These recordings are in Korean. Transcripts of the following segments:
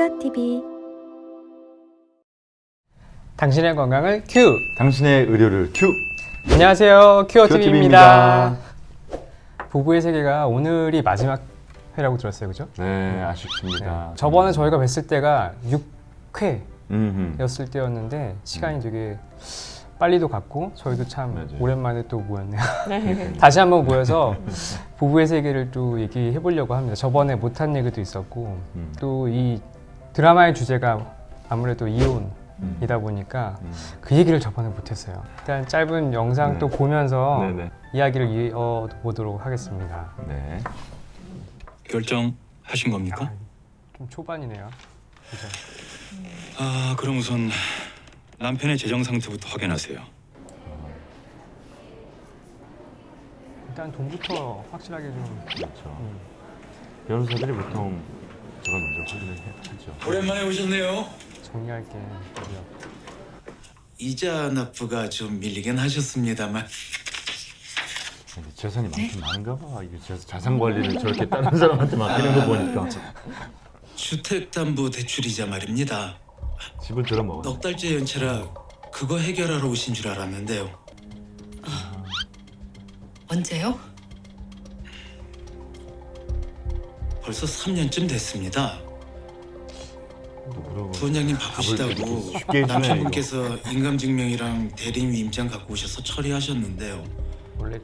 큐어TV. 당신의 건강을 큐! 당신의 의료를 큐! 안녕하세요, 큐어TV입니다. 큐어TV입니다. 부부의 세계가 오늘이 마지막 회라고 들었어요, 그죠? 네, 아쉽습니다. 저번에 저희가 뵀을 때가 6회였을 음흠. 때였는데 시간이 되게 빨리도 갔고 저희도 참 맞아요. 오랜만에 또 모였네요. 다시 한번 모여서 부부의 세계를 또 얘기해 보려고 합니다. 저번에 못한 얘기도 있었고 또 이 드라마의 주제가 아무래도 이혼이다 보니까 그 얘기를 저번에 못했어요. 일단 짧은 영상 네. 또 보면서 네네. 이야기를 이어보도록 하겠습니다. 네. 결정하신 겁니까? 좀 초반이네요. 그죠? 아, 그럼 우선 남편의 재정 상태부터 확인하세요. 일단 돈부터 확실하게 좀 그렇죠. 변호사들이 보통 저걸 먼저 확인을 하죠. 오랜만에 오셨네요. 정리할 게 있고요. 이자 납부가 좀 밀리긴 하셨습니다만 근데 재산이 많긴 많은가 봐. 이게 자산 관리를 저렇게 다른 사람한테 맡기는 거 보니까 주택담보대출이자 말입니다. 집을 들어먹어. 넉 달째 연체라 그거 해결하러 오신 줄 알았는데요. 언제요? 벌써 3년쯤 됐습니다. 물어보고. 부원장님 쉽게 바쁘시다고 해주네, 남편분께서 인감증명이랑 대리인의 임장 갖고 오셔서 처리하셨는데요. 원래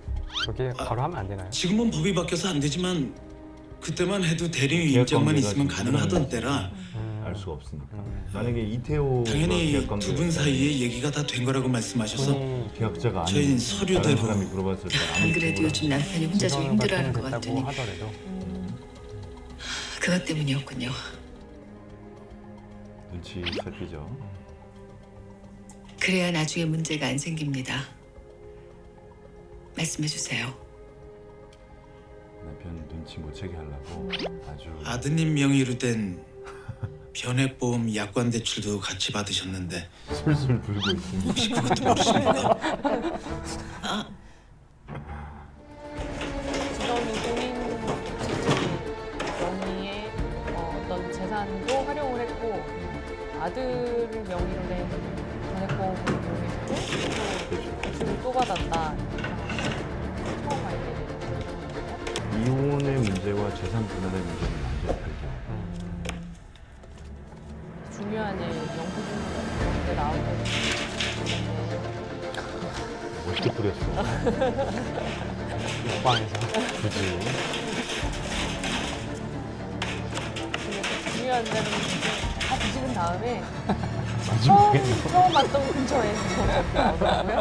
저게 바로 하면 안 되나요? 지금은 법이 바뀌어서 안 되지만 그때만 해도 대리인 계약 임장만 관계가 있으면 지금 가능하던 때라 알 수가 없으니까. 만약에 이태호 당연히 두 분 사이에 얘기가 다 된 거라고 말씀하셔서 계약자가 아닌 저희는 다른 서류대로 사람이 물어봤을 때 안 그래도 요즘 남편이 혼자 좀 힘들어하는 것 같더니 하더라도 그것 때문이었군요. 눈치 살피죠. 그래야 나중에 문제가 안 생깁니다. 말씀해 주세요. 남편 눈치 못 채게 하려고 아주 아드님 명의로 된 변액보험 약관 대출도 같이 받으셨는데 술술 불고 있습니다. 혹시 그것도 모르십니까? 지금은 명의의 어떤 재산도 활용을 했고 아들을 명의로 낸 전액보험을 이용했고 또 대출을 또 받았다. 처음 알게 됐거든요. 이혼의 문제와 재산 분할의 문제는 완전히 별개예요. 중요한 영수증 때 나오는 멋있게 뿌렸어. 옆방에서 굳이. 중요한 데는 다 뒤집은 다음에 마지막에 처음 왔던 근처에서 나오더라고요.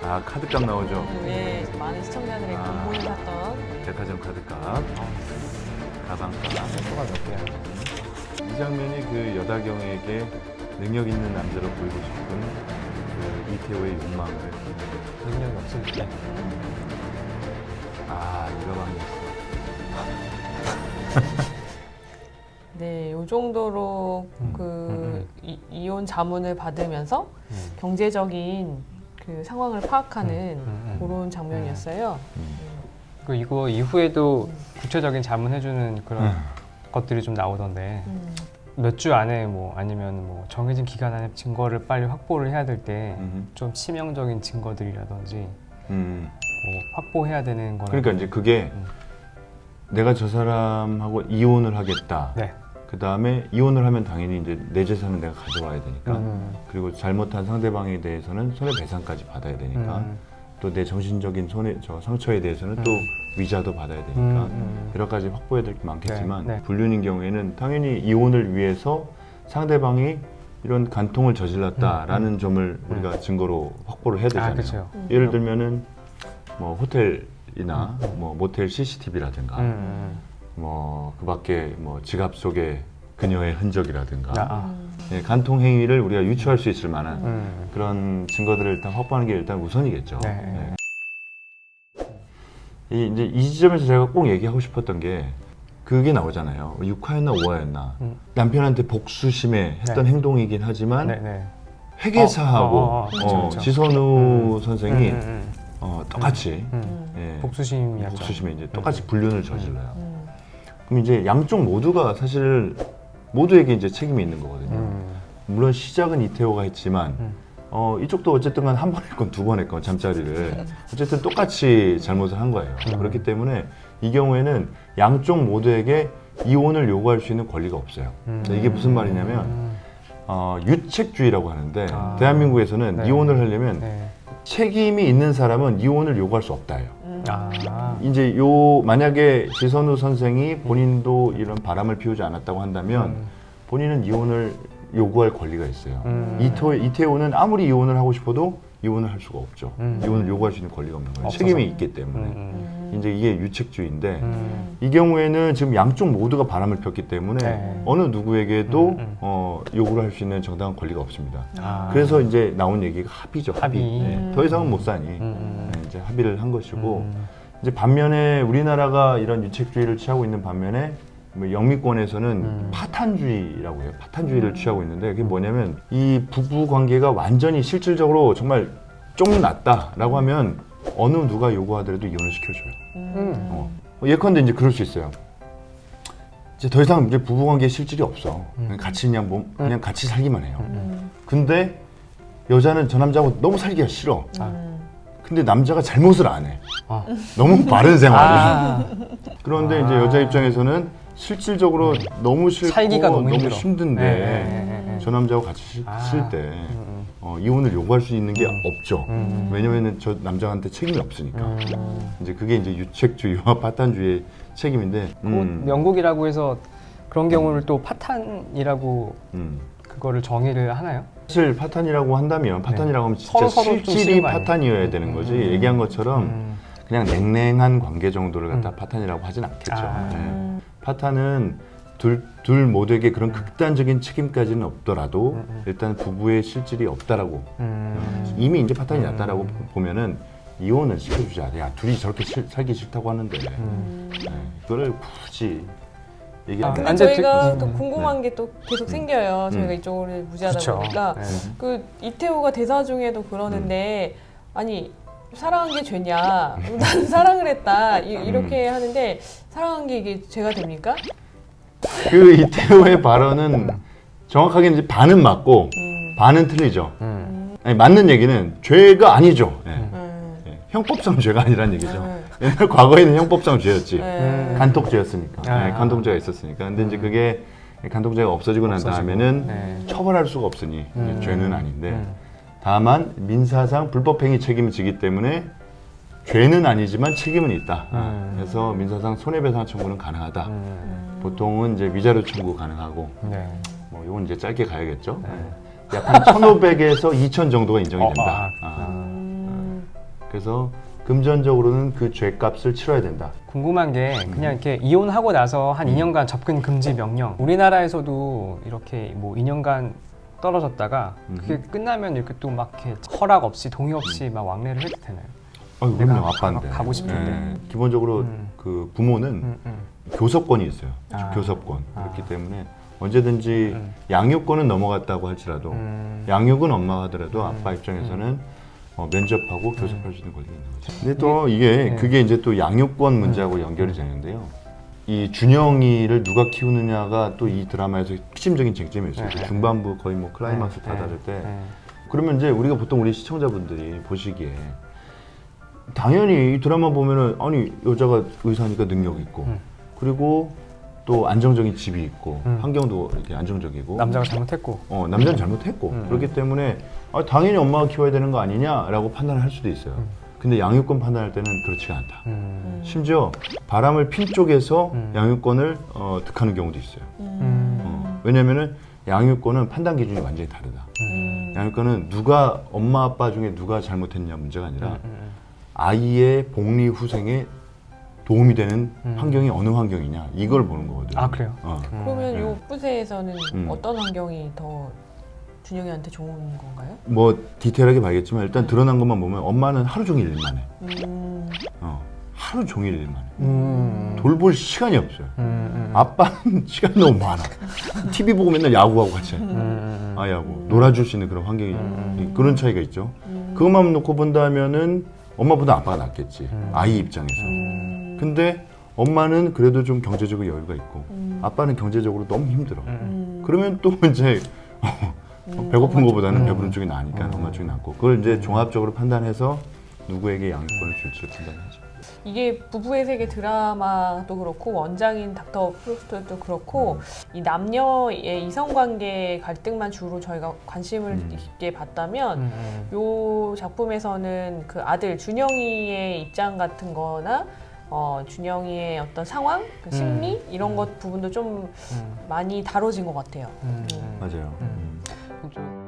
아 카드값 나오죠. 네, 많은 시청자들의 공분을 샀던 백화점 카드값, 가방값. 수가 몇 개야? 이 장면이 그 여다경에게 능력 있는 남자로 보이고 싶은 그 이태호의 욕망을 능력이 없을 때 이거 방했어. 네, 이 정도로 이혼 자문을 받으면서 경제적인 그 상황을 파악하는 그런 장면이었어요. 그 이거 이후에도 구체적인 자문해주는 그런 것들이 좀 나오던데 몇 주 안에 뭐 아니면 뭐 정해진 기간 안에 증거를 빨리 확보를 해야 될 때 좀 치명적인 증거들이라든지 뭐 확보해야 되는 거는 그러니까 이제 그게 내가 저 사람하고 이혼을 하겠다. 네. 그 다음에 이혼을 하면 당연히 이제 내 재산은 내가 가져와야 되니까. 그리고 잘못한 상대방에 대해서는 손해배상까지 받아야 되니까. 또 내 정신적인 상처에 대해서는 또 위자도 받아야 되니까 여러 가지 확보해야 될 게 많겠지만 네. 불륜인 경우에는 당연히 이혼을 위해서 상대방이 이런 간통을 저질렀다라는 점을 우리가 증거로 확보를 해야 되잖아요. 그렇죠. 예를 들면은 뭐 호텔이나 뭐 모텔 CCTV라든가 뭐 그밖에 뭐 지갑 속에 그녀의 흔적이라든가 예, 간통 행위를 우리가 유추할 수 있을 만한 그런 증거들을 일단 확보하는 게 일단 우선이겠죠. 네. 네. 이제 이 지점에서 제가 꼭 얘기하고 싶었던 게 그게 나오잖아요. 6화였나 5화였나 남편한테 복수심에 했던 행동이긴 하지만 네, 네. 회계사하고 그쵸, 그쵸. 지선우 선생이 똑같이 예, 복수심이었죠. 복수심에 이제 똑같이 불륜을 저질러요. 그럼 이제 양쪽 모두가 사실 모두에게 이제 책임이 있는 거거든요. 물론 시작은 이태호가 했지만 이쪽도 어쨌든 간 한 번 했건 두 번 했건 잠자리를 어쨌든 똑같이 잘못을 한 거예요. 그렇기 때문에 이 경우에는 양쪽 모두에게 이혼을 요구할 수 있는 권리가 없어요. 이게 무슨 말이냐면 유책주의라고 하는데 대한민국에서는 네. 이혼을 하려면 네. 책임이 있는 사람은 이혼을 요구할 수 없다예요. 아. 이제 만약에 지선우 선생이 본인도 이런 바람을 피우지 않았다고 한다면 본인은 이혼을 요구할 권리가 있어요. 이태호는 아무리 이혼을 하고 싶어도 이혼을 할 수가 없죠. 이혼을 요구할 수 있는 권리가 없는 거예요. 없어서. 책임이 있기 때문에. 이제 이게 유책주의인데 이 경우에는 지금 양쪽 모두가 바람을 폈기 때문에 네. 어느 누구에게도 요구를 할 수 있는 정당한 권리가 없습니다. 아. 그래서 이제 나온 얘기가 합의죠. 합의. 네. 더 이상은 못 사니 네, 이제 합의를 한 것이고 이제 반면에 우리나라가 이런 유책주의를 취하고 있는 반면에 뭐 영미권에서는 파탄주의라고 해요. 파탄주의를 취하고 있는데 그게 뭐냐면 이 부부 관계가 완전히 실질적으로 정말 쫑났다라고 하면 어느 누가 요구하더라도 이혼을 시켜줘요. 예컨대 이제 그럴 수 있어요. 이제 더 이상 이제 부부 관계에 실질이 없어. 그냥 같이 그냥 같이 살기만 해요. 근데 여자는 저 남자하고 너무 살기가 싫어. 근데 남자가 잘못을 안 해. 너무 바른 생활이야. 그런데 이제 여자 입장에서는 실질적으로 너무 싫고 살기가 너무 힘들어. 힘든데 네. 저 남자하고 같이 쉴 때 이혼을 요구할 수 있는 게 없죠. 왜냐면은 저 남자한테 책임이 없으니까. 이제 그게 이제 유책주의와 파탄주의의 책임인데. 뭐 영국이라고 해서 그런 경우를 또 파탄이라고 그거를 정의를 하나요? 사실 파탄이라고 한다면 파탄이라고 하면 진짜 서로 좀 실질이 싫은 거 아니에요? 파탄이어야 되는 거지. 얘기한 것처럼 그냥 냉랭한 관계 정도를 갖다 파탄이라고 하진 않겠죠. 아. 네. 파탄은 둘 모두에게 그런 극단적인 책임까지는 없더라도 일단 부부의 실질이 없다라고 이미 이제 파탄이 났다라고 보면은 이혼을 시켜주자. 야 둘이 저렇게 살기 싫다고 하는데 네. 그거를 굳이 얘기하면 근데 근데 저희가 또 궁금한 게 또 계속 생겨요. 저희가 이쪽을 무지하다 그쵸. 보니까 네. 그 이태호가 대사 중에도 그러는데 아니 사랑한 게 죄냐? 난 사랑을 했다 이렇게 하는데 사랑한 게 이게 죄가 됩니까? 그 이태호의 발언은 정확하게 이제 반은 맞고 반은 틀리죠. 아니, 맞는 얘기는 죄가 아니죠. 예. 예. 형법상 죄가 아니란 얘기죠. 옛날 과거에는 형법상 죄였지. 간통죄였으니까. 예, 간통죄가 있었으니까. 근데 이제 그게 간통죄가 없어지고 난 다음에는 네. 처벌할 수가 없으니 이제 죄는 아닌데 다만 민사상 불법행위 책임을 지기 때문에 죄는 아니지만 책임은 있다. 그래서 민사상 손해배상 청구는 가능하다. 보통은 이제 위자료 청구 가능하고 네. 뭐 이건 이제 짧게 가야겠죠. 약 한 1,500에서 2,000 정도가 인정이 된다. 그래서 금전적으로는 그 죄값을 치러야 된다. 궁금한 게 그냥 이렇게 이혼하고 나서 한 2년간 접근 금지 명령. 우리나라에서도 이렇게 뭐 2년간 떨어졌다가 그게 끝나면 이렇게 또 막 이렇게 허락 없이 동의 없이 막 왕래를 해도 되나요? 그럼요, 내가 아빠인데. 가고 싶은데. 예, 기본적으로 그 부모는 교섭권이 있어요. 아. 교섭권. 그렇기 때문에 언제든지 양육권은 넘어갔다고 할지라도 양육은 엄마가 하더라도 아빠 입장에서는 면접하고 교섭할 수 있는 권리가 있는 거죠. 근데 또 이게 그게 이제 또 양육권 문제하고 연결이 되는데요. 이 준영이를 누가 키우느냐가 또 이 드라마에서 핵심적인 쟁점이었어요. 그 중반부 거의 뭐 클라이막스 다다를 때. 그러면 이제 우리가 보통 우리 시청자분들이 보시기에 당연히 이 드라마 보면은 아니 여자가 의사니까 능력 있고 그리고 또 안정적인 집이 있고 환경도 이렇게 안정적이고 남자가 잘못했고. 남자는 잘못했고 그렇기 때문에 당연히 엄마가 키워야 되는 거 아니냐라고 판단을 할 수도 있어요. 근데 양육권 판단할 때는 그렇지가 않다. 심지어 바람을 핀 쪽에서 양육권을 득하는 경우도 있어요. 왜냐면은 양육권은 판단 기준이 완전히 다르다. 양육권은 누가 엄마 아빠 중에 누가 잘못했냐 문제가 아니라 아이의 복리 후생에 도움이 되는 환경이 어느 환경이냐 이걸 보는 거거든요. 아 그래요? 그러면 요 뿌세에서는 어떤 환경이 더 준영이한테 좋은 건가요? 뭐 디테일하게 봐야겠지만 일단 드러난 것만 보면 엄마는 하루 종일 일만 해. 하루 종일 일만 해. 돌볼 시간이 없어요. 아빠는 시간이 너무 많아. TV 보고 맨날 야구하고 같이 해. 아야구 놀아줄 수 있는 그런 환경이 그런 차이가 있죠. 그것만 놓고 본다면은 엄마보다 아빠가 낫겠지. 아이 입장에서. 근데 엄마는 그래도 좀 경제적으로 여유가 있고 아빠는 경제적으로 너무 힘들어. 그러면 또 이제 배고픈 것보다는 배부른 쪽이 나으니까 엄마 쪽이 낫고 그걸 이제 종합적으로 판단해서 누구에게 양육권을 줄지를 판단하죠. 이게 부부의 세계 드라마도 그렇고 원작인 닥터 프루스트도 그렇고 이 남녀의 이성관계 갈등만 주로 저희가 관심을 있게 봤다면 요 작품에서는 그 아들 준영이의 입장 같은 거나 준영이의 어떤 상황, 그 심리 이런 것 부분도 좀 많이 다뤄진 것 같아요. 맞아요. 좀